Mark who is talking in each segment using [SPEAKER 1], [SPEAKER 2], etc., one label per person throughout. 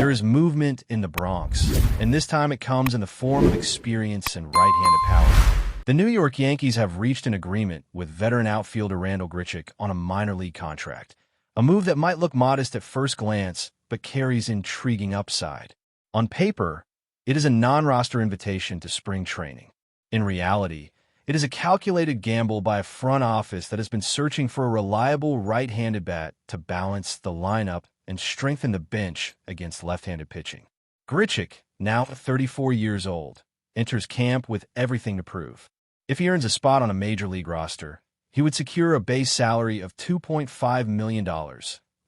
[SPEAKER 1] There is movement in the Bronx, and this time it comes in the form of experience and right-handed power. The New York Yankees have reached an agreement with veteran outfielder Randall Grichuk on a minor league contract, a move that might look modest at first glance but carries intriguing upside. On paper, it is a non-roster invitation to spring training. In reality, it is a calculated gamble by a front office that has been searching for a reliable right-handed bat to balance the lineup and strengthen the bench against left-handed pitching. Grichuk, now 34 years old, enters camp with everything to prove. If he earns a spot on a major league roster, he would secure a base salary of $2.5 million,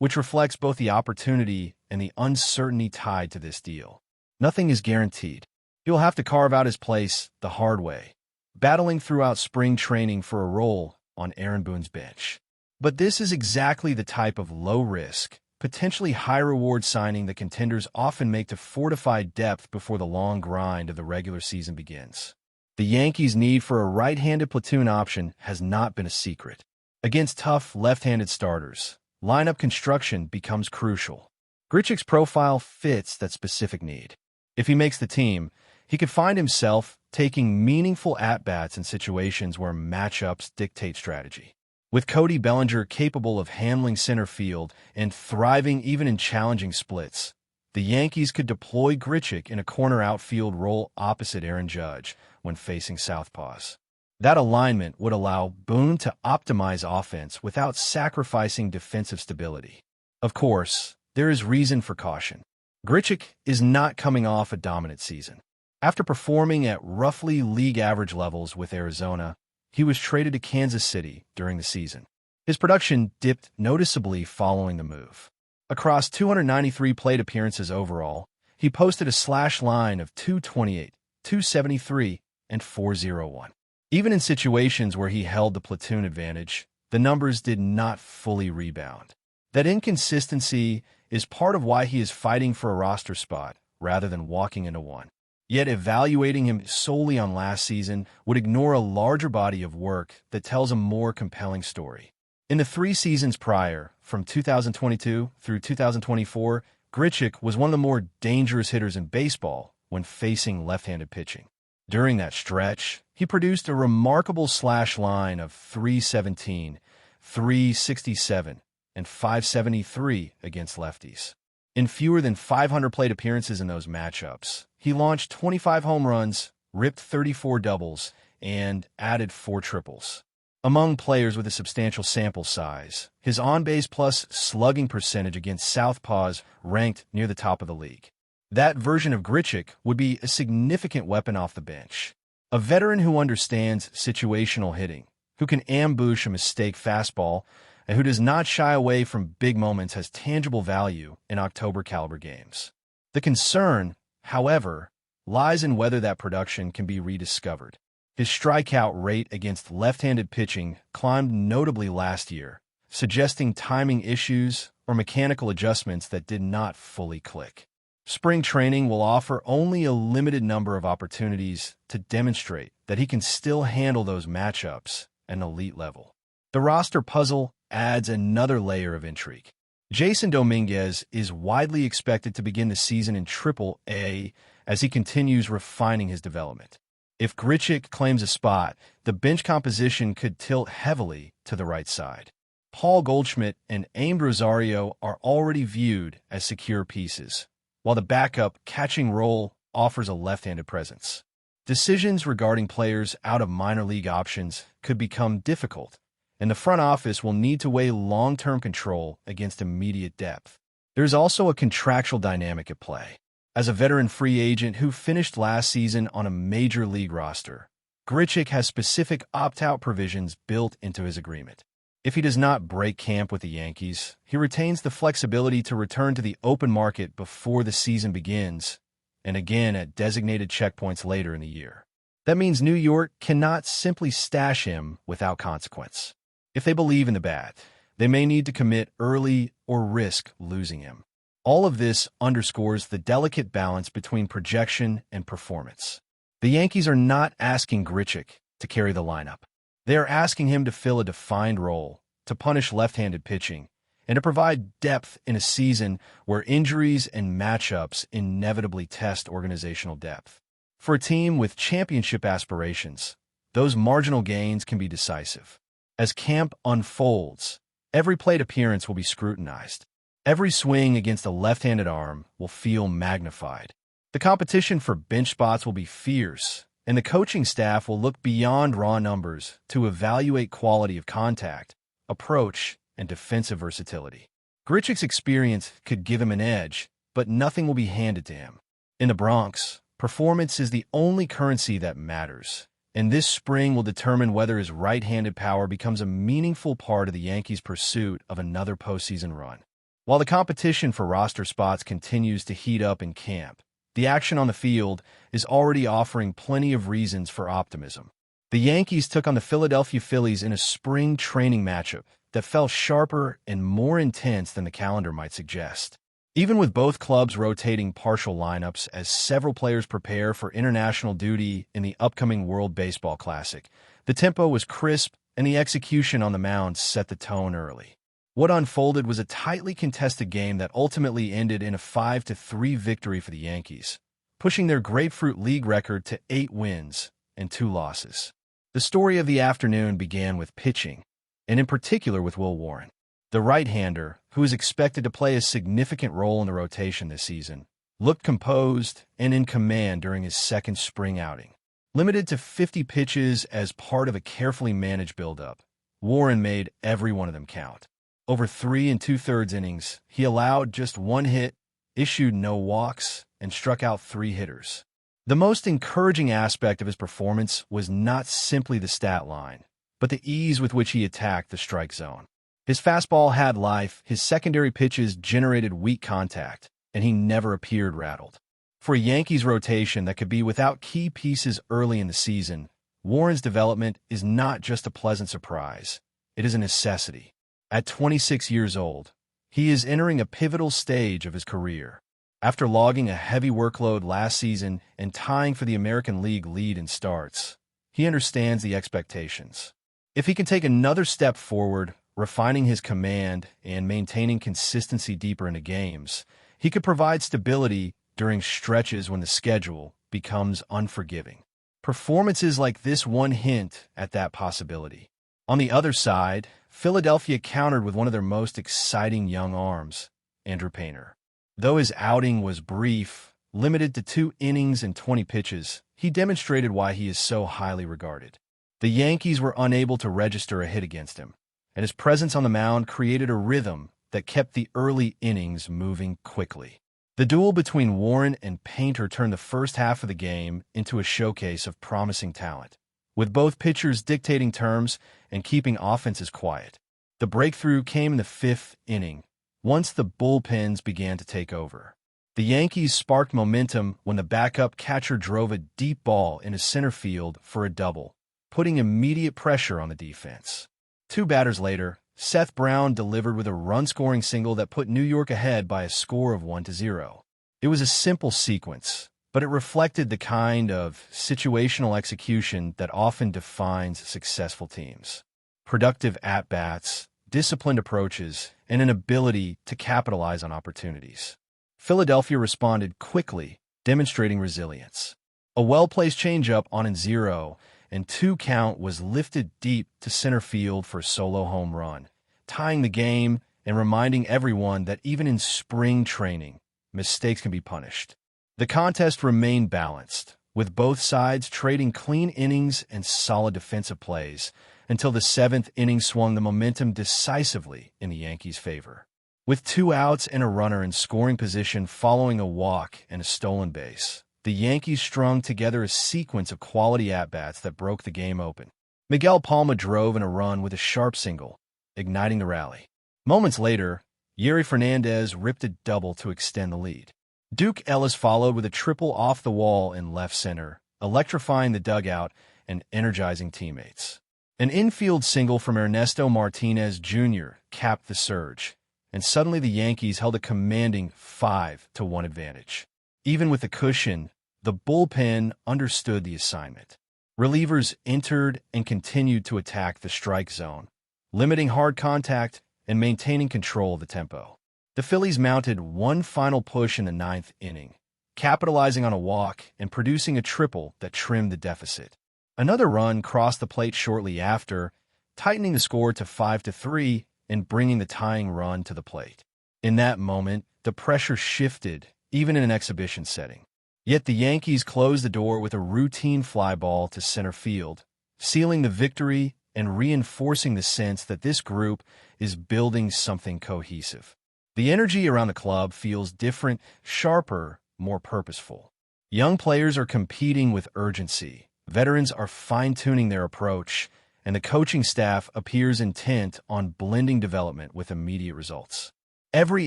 [SPEAKER 1] which reflects both the opportunity and the uncertainty tied to this deal. Nothing is guaranteed. He will have to carve out his place the hard way, battling throughout spring training for a role on Aaron Boone's bench. But this is exactly the type of low-risk, potentially high-reward signing that contenders often make to fortify depth before the long grind of the regular season begins. The Yankees' need for a right-handed platoon option has not been a secret. Against tough left-handed starters, lineup construction becomes crucial. Grichuk's profile fits that specific need. If he makes the team, he could find himself taking meaningful at-bats in situations where matchups dictate strategy. With Cody Bellinger capable of handling center field and thriving even in challenging splits, the Yankees could deploy Grichuk in a corner outfield role opposite Aaron Judge when facing southpaws. That alignment would allow Boone to optimize offense without sacrificing defensive stability. Of course, there is reason for caution. Grichuk is not coming off a dominant season. After performing at roughly league average levels with Arizona, he was traded to Kansas City during the season. His production dipped noticeably following the move. Across 293 plate appearances overall, he posted a slash line of .228, .273, and .401. Even in situations where he held the platoon advantage, the numbers did not fully rebound. That inconsistency is part of why he is fighting for a roster spot rather than walking into one. Yet evaluating him solely on last season would ignore a larger body of work that tells a more compelling story. In the 3 seasons prior, from 2022 through 2024, Grichuk was one of the more dangerous hitters in baseball when facing left-handed pitching. During that stretch, he produced a remarkable slash line of .317, .367, and .573 against lefties. In fewer than 500 plate appearances in those matchups, he launched 25 home runs, ripped 34 doubles, and added 4 triples. Among players with a substantial sample size, his on-base plus slugging percentage against southpaws ranked near the top of the league. That version of Grichuk would be a significant weapon off the bench. A veteran who understands situational hitting, who can ambush a mistake fastball, and who does not shy away from big moments has tangible value in October-caliber games. The concern, however, lies in whether that production can be rediscovered. His strikeout rate against left-handed pitching climbed notably last year, suggesting timing issues or mechanical adjustments that did not fully click. Spring training will offer only a limited number of opportunities to demonstrate that he can still handle those matchups at an elite level. The roster puzzle adds another layer of intrigue. Jason Dominguez is widely expected to begin the season in Triple-A as he continues refining his development. If Grichuk claims a spot, the bench composition could tilt heavily to the right side. Paul Goldschmidt and Aim Rosario are already viewed as secure pieces, while the backup catching role offers a left-handed presence. Decisions regarding players out of minor league options could become difficult, and the front office will need to weigh long-term control against immediate depth. There's also a contractual dynamic at play. As a veteran free agent who finished last season on a major league roster, Grichuk has specific opt-out provisions built into his agreement. If he does not break camp with the Yankees, he retains the flexibility to return to the open market before the season begins, and again at designated checkpoints later in the year. That means New York cannot simply stash him without consequence. If they believe in the bat, they may need to commit early or risk losing him. All of this underscores the delicate balance between projection and performance. The Yankees are not asking Grichuk to carry the lineup. They are asking him to fill a defined role, to punish left-handed pitching, and to provide depth in a season where injuries and matchups inevitably test organizational depth. For a team with championship aspirations, those marginal gains can be decisive. As camp unfolds, every plate appearance will be scrutinized. Every swing against a left-handed arm will feel magnified. The competition for bench spots will be fierce, and the coaching staff will look beyond raw numbers to evaluate quality of contact, approach, and defensive versatility. Grichuk's experience could give him an edge, but nothing will be handed to him. In the Bronx, performance is the only currency that matters, and this spring will determine whether his right-handed power becomes a meaningful part of the Yankees' pursuit of another postseason run. While the competition for roster spots continues to heat up in camp, the action on the field is already offering plenty of reasons for optimism. The Yankees took on the Philadelphia Phillies in a spring training matchup that felt sharper and more intense than the calendar might suggest. Even with both clubs rotating partial lineups as several players prepare for international duty in the upcoming World Baseball Classic, the tempo was crisp and the execution on the mound set the tone early. What unfolded was a tightly contested game that ultimately ended in a 5-3 victory for the Yankees, pushing their Grapefruit League record to 8 wins and 2 losses. The story of the afternoon began with pitching, and in particular with Will Warren. The right-hander, who is expected to play a significant role in the rotation this season, looked composed and in command during his second spring outing. Limited to 50 pitches as part of a carefully managed buildup, Warren made every one of them count. Over 3 2/3 innings, he allowed just 1 hit, issued no walks, and struck out 3 hitters. The most encouraging aspect of his performance was not simply the stat line, but the ease with which he attacked the strike zone. His fastball had life, his secondary pitches generated weak contact, and he never appeared rattled. For a Yankees rotation that could be without key pieces early in the season, Warren's development is not just a pleasant surprise, it is a necessity. At 26 years old, he is entering a pivotal stage of his career. After logging a heavy workload last season and tying for the American League lead in starts, he understands the expectations. If he can take another step forward, refining his command and maintaining consistency deeper into games, he could provide stability during stretches when the schedule becomes unforgiving. Performances like this one hint at that possibility. On the other side, Philadelphia countered with one of their most exciting young arms, Andrew Painter. Though his outing was brief, limited to 2 innings and 20 pitches, he demonstrated why he is so highly regarded. The Yankees were unable to register a hit against him, and his presence on the mound created a rhythm that kept the early innings moving quickly. The duel between Warren and Painter turned the first half of the game into a showcase of promising talent, with both pitchers dictating terms and keeping offenses quiet. The breakthrough came in the 5th inning, once the bullpens began to take over. The Yankees sparked momentum when the backup catcher drove a deep ball into center field for a double, putting immediate pressure on the defense. 2 batters later, Seth Brown delivered with a run-scoring single that put New York ahead by a score of 1-0. It was a simple sequence, but it reflected the kind of situational execution that often defines successful teams. Productive at-bats, disciplined approaches, and an ability to capitalize on opportunities. Philadelphia responded quickly, demonstrating resilience. A well-placed changeup on a 0 and 2 count was lifted deep to center field for a solo home run, tying the game and reminding everyone that even in spring training, mistakes can be punished. The contest remained balanced, with both sides trading clean innings and solid defensive plays until the 7th inning swung the momentum decisively in the Yankees' favor. With 2 outs and a runner in scoring position following a walk and a stolen base, the Yankees strung together a sequence of quality at-bats that broke the game open. Miguel Palma drove in a run with a sharp single, igniting the rally. Moments later, Yerry Fernandez ripped a double to extend the lead. Duke Ellis followed with a triple off the wall in left center, electrifying the dugout and energizing teammates. An infield single from Ernesto Martinez Jr. capped the surge, and suddenly the Yankees held a commanding 5-1 advantage. Even with the cushion, the bullpen understood the assignment. Relievers entered and continued to attack the strike zone, limiting hard contact and maintaining control of the tempo. The Phillies mounted one final push in the ninth inning, capitalizing on a walk and producing a triple that trimmed the deficit. Another run crossed the plate shortly after, tightening the score to 5-3 and bringing the tying run to the plate. In that moment, the pressure shifted, even in an exhibition setting. Yet the Yankees closed the door with a routine fly ball to center field, sealing the victory and reinforcing the sense that this group is building something cohesive. The energy around the club feels different, sharper, more purposeful. Young players are competing with urgency. Veterans are fine-tuning their approach, and the coaching staff appears intent on blending development with immediate results. Every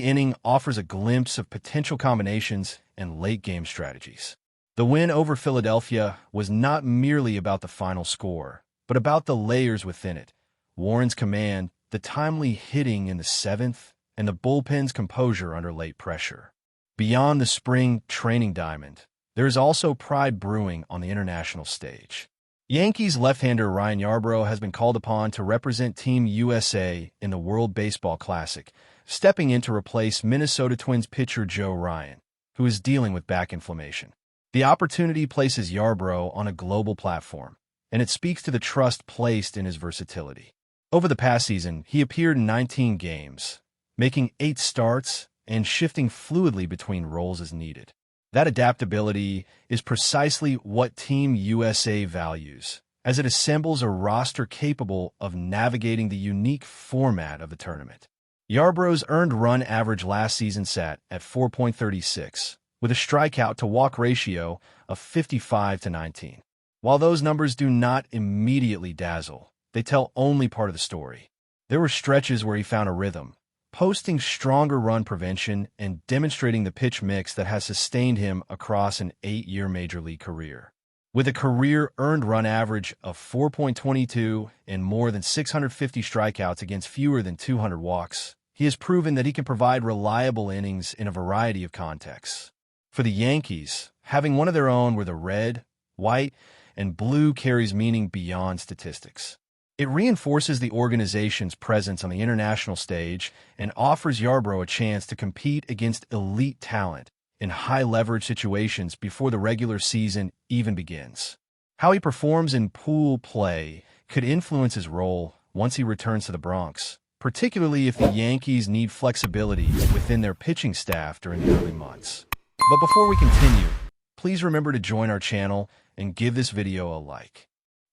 [SPEAKER 1] inning offers a glimpse of potential combinations and late-game strategies. The win over Philadelphia was not merely about the final score, but about the layers within it. Warren's command, the timely hitting in the seventh, and the bullpen's composure under late pressure. Beyond the spring training diamond, there is also pride brewing on the international stage. Yankees left-hander Ryan Yarbrough has been called upon to represent Team USA in the World Baseball Classic, stepping in to replace Minnesota Twins pitcher Joe Ryan, who is dealing with back inflammation. The opportunity places Yarbrough on a global platform, and it speaks to the trust placed in his versatility. Over the past season, he appeared in 19 games, making 8 starts and shifting fluidly between roles as needed. That adaptability is precisely what Team USA values, as it assembles a roster capable of navigating the unique format of the tournament. Yarbrough's earned run average last season sat at 4.36, with a strikeout-to-walk ratio of 55-19. While those numbers do not immediately dazzle, they tell only part of the story. There were stretches where he found a rhythm, posting stronger run prevention and demonstrating the pitch mix that has sustained him across an 8-year Major League career. With a career earned run average of 4.22 and more than 650 strikeouts against fewer than 200 walks, he has proven that he can provide reliable innings in a variety of contexts. For the Yankees, having one of their own where the red, white, and blue carries meaning beyond statistics. It reinforces the organization's presence on the international stage and offers Yarbrough a chance to compete against elite talent in high-leverage situations before the regular season even begins. How he performs in pool play could influence his role once he returns to the Bronx, particularly if the Yankees need flexibility within their pitching staff during the early months. But before we continue, please remember to join our channel and give this video a like.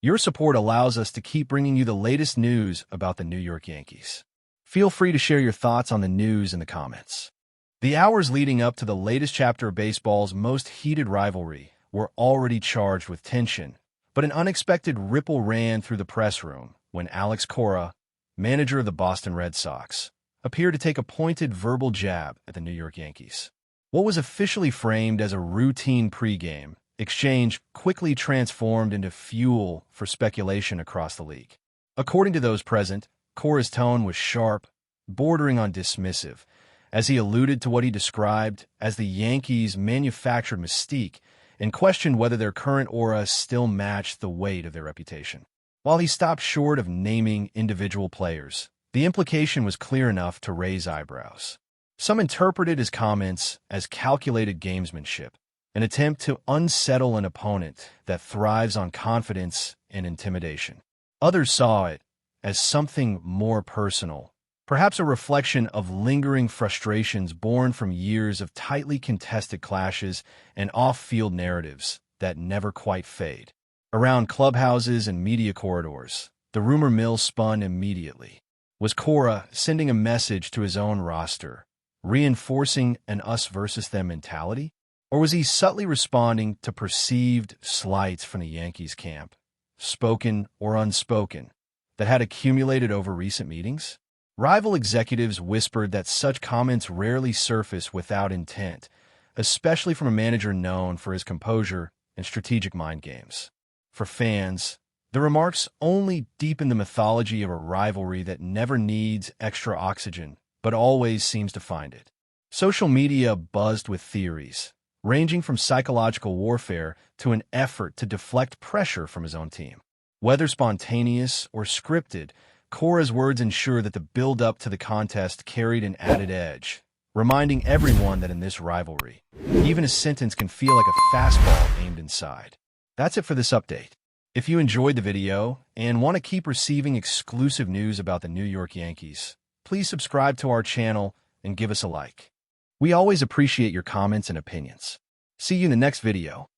[SPEAKER 1] Your support allows us to keep bringing you the latest news about the New York Yankees. Feel free to share your thoughts on the news in the comments. The hours leading up to the latest chapter of baseball's most heated rivalry were already charged with tension, but an unexpected ripple ran through the press room when CORA, manager of the Boston Red Sox, appeared to take a pointed verbal jab at the New York Yankees. What was officially framed as a routine pregame exchange quickly transformed into fuel for speculation across the league. According to those present, Cora's tone was sharp, bordering on dismissive, as he alluded to what he described as the Yankees' manufactured mystique and questioned whether their current aura still matched the weight of their reputation. While he stopped short of naming individual players, the implication was clear enough to raise eyebrows. Some interpreted his comments as calculated gamesmanship, an attempt to unsettle an opponent that thrives on confidence and intimidation. Others saw it as something more personal, perhaps a reflection of lingering frustrations born from years of tightly contested clashes and off-field narratives that never quite fade. Around clubhouses and media corridors, the rumor mill spun immediately. Was CORA sending a message to his own roster, reinforcing an us-versus-them mentality? Or was he subtly responding to perceived slights from the Yankees camp, spoken or unspoken, that had accumulated over recent meetings? Rival executives whispered that such comments rarely surface without intent, especially from a manager known for his composure and strategic mind games. For fans, the remarks only deepen the mythology of a rivalry that never needs extra oxygen, but always seems to find it. Social media buzzed with theories, ranging from psychological warfare to an effort to deflect pressure from his own team. Whether spontaneous or scripted, CORA's words ensure that the build-up to the contest carried an added edge, reminding everyone that in this rivalry, even a sentence can feel like a fastball aimed inside. That's it for this update. If you enjoyed the video and want to keep receiving exclusive news about the New York Yankees, please subscribe to our channel and give us a like. We always appreciate your comments and opinions. See you in the next video.